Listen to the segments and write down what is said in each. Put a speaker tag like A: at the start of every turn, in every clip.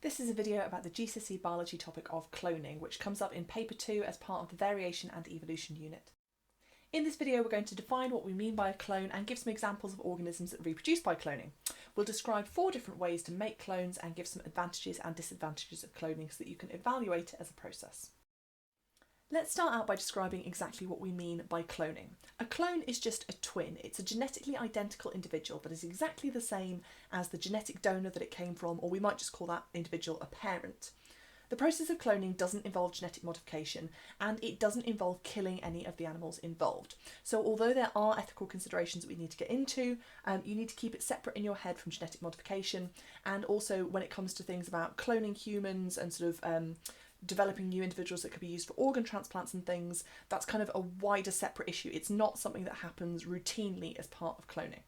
A: This is a video about the GCSE Biology topic of cloning, which comes up in paper 2 as part of the Variation and Evolution unit. In this video we're going to define what we mean by a clone and give some examples of organisms that reproduce by cloning. We'll describe 4 different ways to make clones and give some advantages and disadvantages of cloning so that you can evaluate it as a process. Let's start out by describing exactly what we mean by cloning. A clone is just a twin. It's a genetically identical individual that is exactly the same as the genetic donor that it came from, or we might just call that individual a parent. The process of cloning doesn't involve genetic modification and it doesn't involve killing any of the animals involved. So although there are ethical considerations that we need to get into, you need to keep it separate in your head from genetic modification, and also when it comes to things about cloning humans and sort of developing new individuals that could be used for organ transplants and things, that's kind of a wider separate issue. It's not something that happens routinely as part of cloning.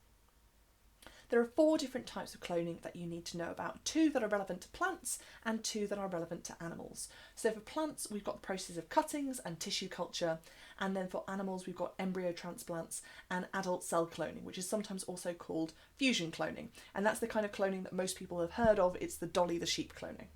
A: There are 4 different types of cloning that you need to know about, 2 that are relevant to plants and 2 that are relevant to animals. So for plants we've got the process of cuttings and tissue culture, and then for animals we've got embryo transplants and adult cell cloning, which is sometimes also called fusion cloning, and that's the kind of cloning that most people have heard of. It's the Dolly the sheep cloning.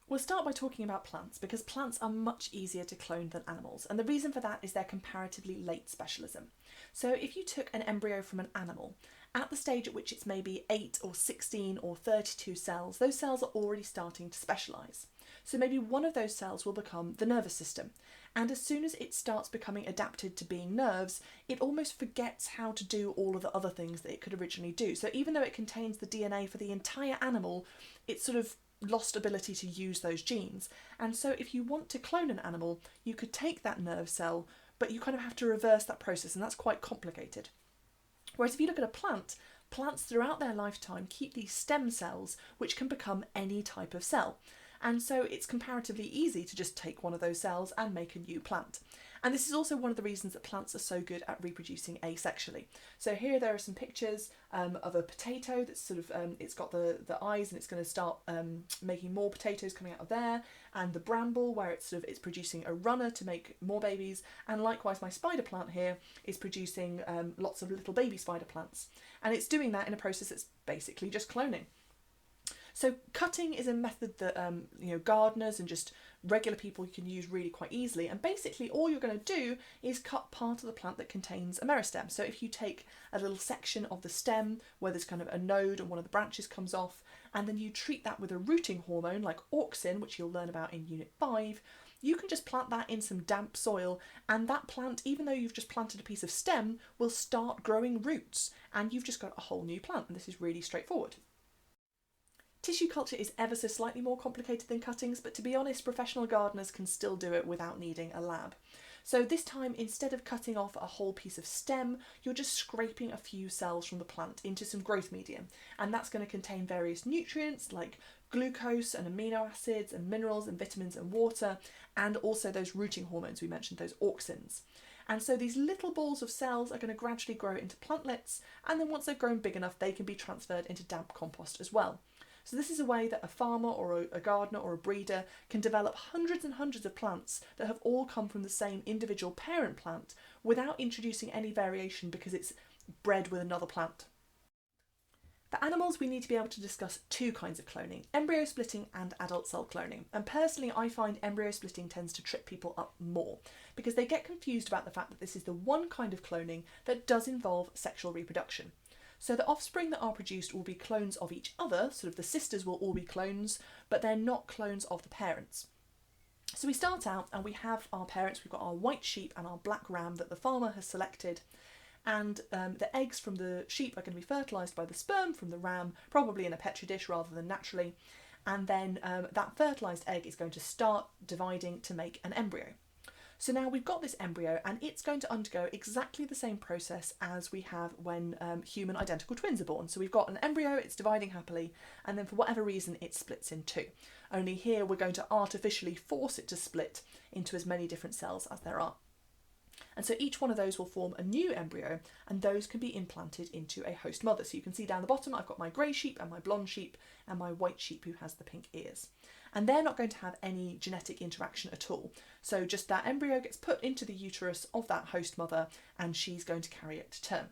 A: We'll start by talking about plants because plants are much easier to clone than animals, and the reason for that is their comparatively late specialism. So if you took an embryo from an animal, at the stage at which it's maybe 8 or 16 or 32 cells, those cells are already starting to specialise. So maybe one of those cells will become the nervous system, and as soon as it starts becoming adapted to being nerves, it almost forgets how to do all of the other things that it could originally do. So even though it contains the DNA for the entire animal, it's sort of lost ability to use those genes. And so if you want to clone an animal, you could take that nerve cell, but you kind of have to reverse that process, and that's quite complicated. Whereas if you look at a plant, plants throughout their lifetime keep these stem cells which can become any type of cell. And so it's comparatively easy to just take one of those cells and make a new plant. And this is also one of the reasons that plants are so good at reproducing asexually. So here there are some pictures of a potato that's sort of, it's got the eyes and it's going to start making more potatoes coming out of there, and the bramble where it's producing a runner to make more babies, and likewise my spider plant here is producing lots of little baby spider plants. And it's doing that in a process that's basically just cloning. So cutting is a method that gardeners and just regular people can use really quite easily, and basically all you're going to do is cut part of the plant that contains a meristem. So if you take a little section of the stem where there's kind of a node and one of the branches comes off, and then you treat that with a rooting hormone like auxin, which you'll learn about in Unit 5, you can just plant that in some damp soil, and that plant, even though you've just planted a piece of stem, will start growing roots, and you've just got a whole new plant, and this is really straightforward. Tissue culture is ever so slightly more complicated than cuttings, but to be honest, professional gardeners can still do it without needing a lab. So this time, instead of cutting off a whole piece of stem, you're just scraping a few cells from the plant into some growth medium, and that's going to contain various nutrients like glucose and amino acids and minerals and vitamins and water, and also those rooting hormones we mentioned, those auxins. And so these little balls of cells are going to gradually grow into plantlets, and then once they've grown big enough, they can be transferred into damp compost as well. So this is a way that a farmer or a gardener or a breeder can develop hundreds and hundreds of plants that have all come from the same individual parent plant without introducing any variation because it's bred with another plant. For animals, we need to be able to discuss 2 kinds of cloning, embryo splitting and adult cell cloning. And personally, I find embryo splitting tends to trip people up more because they get confused about the fact that this is the one kind of cloning that does involve sexual reproduction. So the offspring that are produced will be clones of each other, sort of the sisters will all be clones, but they're not clones of the parents. So we start out and we have our parents, we've got our white sheep and our black ram that the farmer has selected, and the eggs from the sheep are going to be fertilised by the sperm from the ram, probably in a petri dish rather than naturally, and then that fertilised egg is going to start dividing to make an embryo. So now we've got this embryo and it's going to undergo exactly the same process as we have when human identical twins are born. So we've got an embryo, it's dividing happily, and then for whatever reason it splits in 2. Only here we're going to artificially force it to split into as many different cells as there are. And so each one of those will form a new embryo, and those can be implanted into a host mother. So you can see down the bottom I've got my grey sheep and my blonde sheep and my white sheep who has the pink ears. And they're not going to have any genetic interaction at all. So just that embryo gets put into the uterus of that host mother and she's going to carry it to term.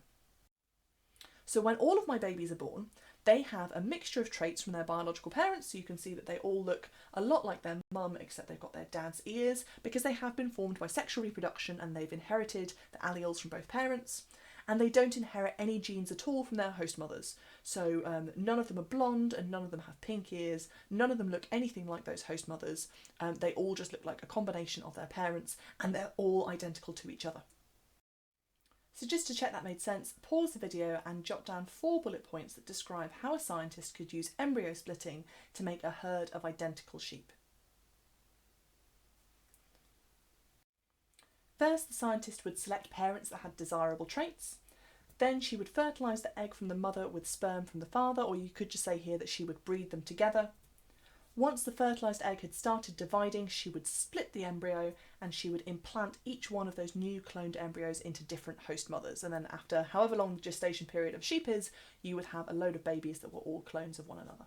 A: So when all of my babies are born, they have a mixture of traits from their biological parents, so you can see that they all look a lot like their mum, except they've got their dad's ears, because they have been formed by sexual reproduction and they've inherited the alleles from both parents. And they don't inherit any genes at all from their host mothers. So none of them are blonde and none of them have pink ears. None of them look anything like those host mothers. They all just look like a combination of their parents, and they're all identical to each other. So just to check that made sense, pause the video and jot down 4 bullet points that describe how a scientist could use embryo splitting to make a herd of identical sheep. First, the scientist would select parents that had desirable traits. Then she would fertilise the egg from the mother with sperm from the father, or you could just say here that she would breed them together. Once the fertilised egg had started dividing, she would split the embryo and she would implant each one of those new cloned embryos into different host mothers. And then after however long the gestation period of sheep is, you would have a load of babies that were all clones of one another.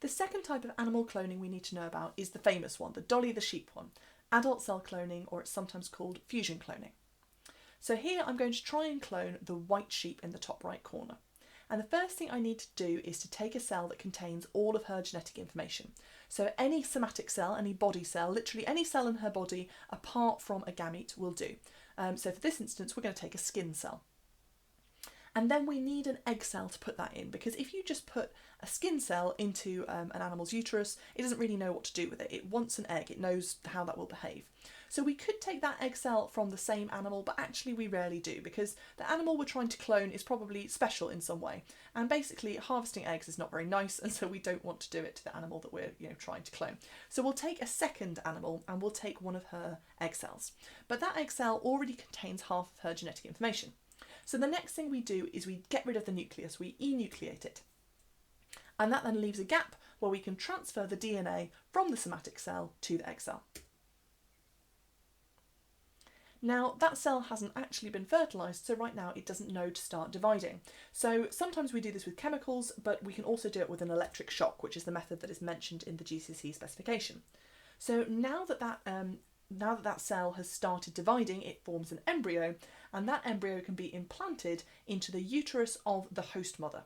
A: The second type of animal cloning we need to know about is the famous one, the Dolly the sheep one, adult cell cloning, or it's sometimes called fusion cloning. So here I'm going to try and clone the white sheep in the top right corner. And the first thing I need to do is to take a cell that contains all of her genetic information. So any somatic cell, any body cell, literally any cell in her body apart from a gamete will do. So for this instance, we're going to take a skin cell. And then we need an egg cell to put that in, because if you just put a skin cell into an animal's uterus, it doesn't really know what to do with it. It wants an egg, it knows how that will behave. So we could take that egg cell from the same animal, but actually we rarely do, because the animal we're trying to clone is probably special in some way. And basically harvesting eggs is not very nice, and so we don't want to do it to the animal that we're trying to clone. So we'll take a second animal and we'll take one of her egg cells. But that egg cell already contains half of her genetic information. So the next thing we do is we get rid of the nucleus, we enucleate it. And that then leaves a gap where we can transfer the DNA from the somatic cell to the egg cell. Now that cell hasn't actually been fertilised, so right now it doesn't know to start dividing. So sometimes we do this with chemicals, but we can also do it with an electric shock, which is the method that is mentioned in the GCSE specification. So now that cell has started dividing, it forms an embryo, and that embryo can be implanted into the uterus of the host mother.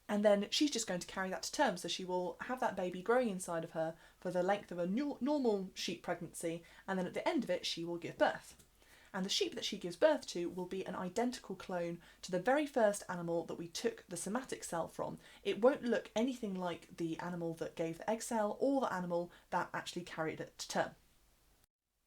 A: And then she's just going to carry that to term, so she will have that baby growing inside of her for the length of a normal sheep pregnancy, and then at the end of it she will give birth. And the sheep that she gives birth to will be an identical clone to the very first animal that we took the somatic cell from. It won't look anything like the animal that gave the egg cell or the animal that actually carried it to term.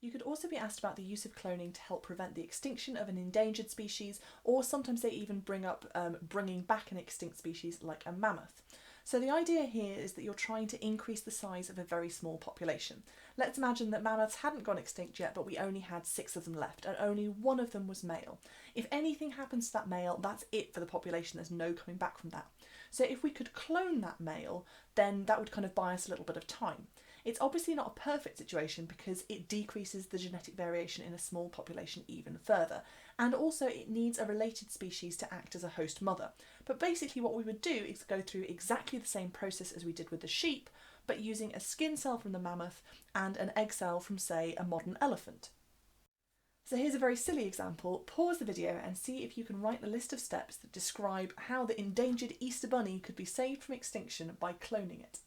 A: You could also be asked about the use of cloning to help prevent the extinction of an endangered species, or sometimes they even bring up bringing back an extinct species like a mammoth. So the idea here is that you're trying to increase the size of a very small population. Let's imagine that mammoths hadn't gone extinct yet, but we only had 6 of them left and only one of them was male. If anything happens to that male, that's it for the population, there's no coming back from that. So if we could clone that male, then that would kind of buy us a little bit of time. It's obviously not a perfect situation because it decreases the genetic variation in a small population even further, and also it needs a related species to act as a host mother. But basically what we would do is go through exactly the same process as we did with the sheep, but using a skin cell from the mammoth and an egg cell from, say, a modern elephant. So here's a very silly example. Pause the video and see if you can write the list of steps that describe how the endangered Easter bunny could be saved from extinction by cloning it.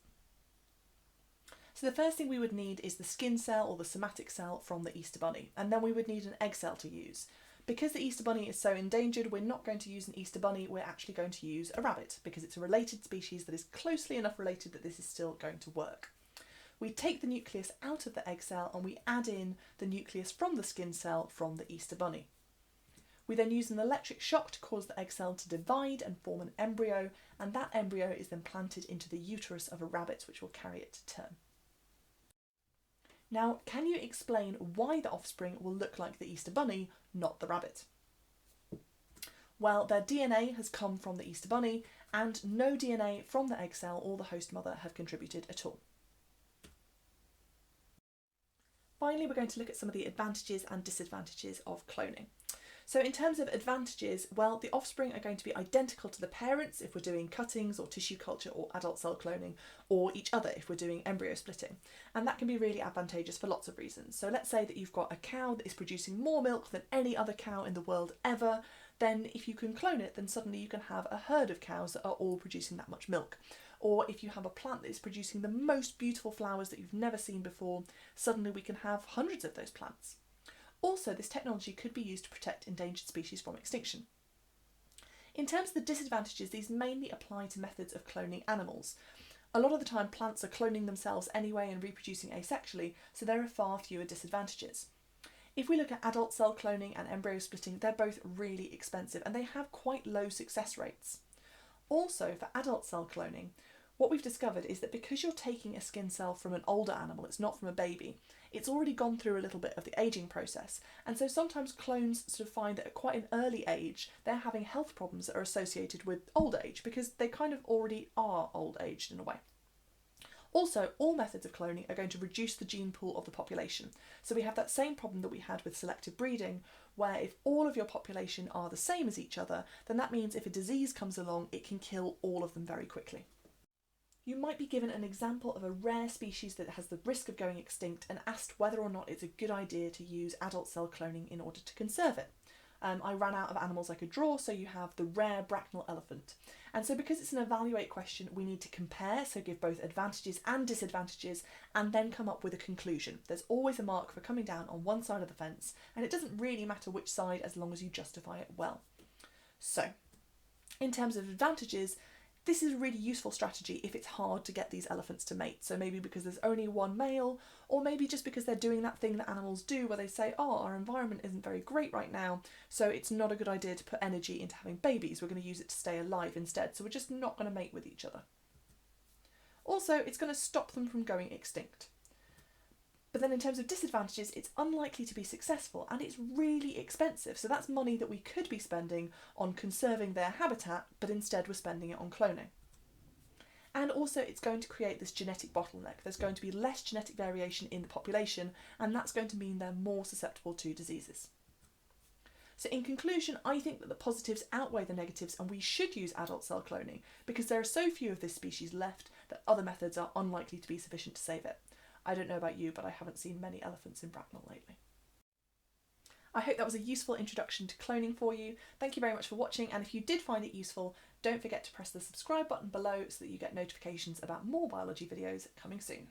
A: So the first thing we would need is the skin cell or the somatic cell from the Easter bunny, and then we would need an egg cell to use. Because the Easter bunny is so endangered, we're not going to use an Easter bunny, we're actually going to use a rabbit, because it's a related species that is closely enough related that this is still going to work. We take the nucleus out of the egg cell and we add in the nucleus from the skin cell from the Easter bunny. We then use an electric shock to cause the egg cell to divide and form an embryo, and that embryo is then planted into the uterus of a rabbit, which will carry it to term. Now, can you explain why the offspring will look like the Easter bunny, not the rabbit? Well, their DNA has come from the Easter bunny, and no DNA from the egg cell or the host mother have contributed at all. Finally, we're going to look at some of the advantages and disadvantages of cloning. So in terms of advantages, well, the offspring are going to be identical to the parents if we're doing cuttings or tissue culture or adult cell cloning, or each other if we're doing embryo splitting. And that can be really advantageous for lots of reasons. So let's say that you've got a cow that is producing more milk than any other cow in the world ever, then if you can clone it, then suddenly you can have a herd of cows that are all producing that much milk. Or if you have a plant that is producing the most beautiful flowers that you've never seen before, suddenly we can have hundreds of those plants. Also, this technology could be used to protect endangered species from extinction. In terms of the disadvantages, these mainly apply to methods of cloning animals. A lot of the time plants are cloning themselves anyway and reproducing asexually, so there are far fewer disadvantages. If we look at adult cell cloning and embryo splitting, they're both really expensive and they have quite low success rates. Also, for adult cell cloning, what we've discovered is that because you're taking a skin cell from an older animal, it's not from a baby, it's already gone through a little bit of the ageing process, and so sometimes clones sort of find that at quite an early age they're having health problems that are associated with old age because they kind of already are old aged in a way. Also, all methods of cloning are going to reduce the gene pool of the population. So we have that same problem that we had with selective breeding, where if all of your population are the same as each other, then that means if a disease comes along, it can kill all of them very quickly. You might be given an example of a rare species that has the risk of going extinct and asked whether or not it's a good idea to use adult cell cloning in order to conserve it. I ran out of animals I could draw, so you have the rare Bracknell elephant. And so because it's an evaluate question, we need to compare, so give both advantages and disadvantages, and then come up with a conclusion. There's always a mark for coming down on one side of the fence, and it doesn't really matter which side as long as you justify it well. So, in terms of advantages, this is a really useful strategy if it's hard to get these elephants to mate. So maybe because there's only one male, or maybe just because they're doing that thing that animals do where they say, oh, our environment isn't very great right now, so it's not a good idea to put energy into having babies. We're going to use it to stay alive instead, so we're just not going to mate with each other. Also, it's going to stop them from going extinct. But then in terms of disadvantages, it's unlikely to be successful and it's really expensive. So that's money that we could be spending on conserving their habitat, but instead we're spending it on cloning. And also it's going to create this genetic bottleneck. There's going to be less genetic variation in the population, and that's going to mean they're more susceptible to diseases. So in conclusion, I think that the positives outweigh the negatives and we should use adult cell cloning because there are so few of this species left that other methods are unlikely to be sufficient to save it. I don't know about you, but I haven't seen many elephants in Bracknell lately. I hope that was a useful introduction to cloning for you. Thank you very much for watching, and if you did find it useful, don't forget to press the subscribe button below so that you get notifications about more biology videos coming soon.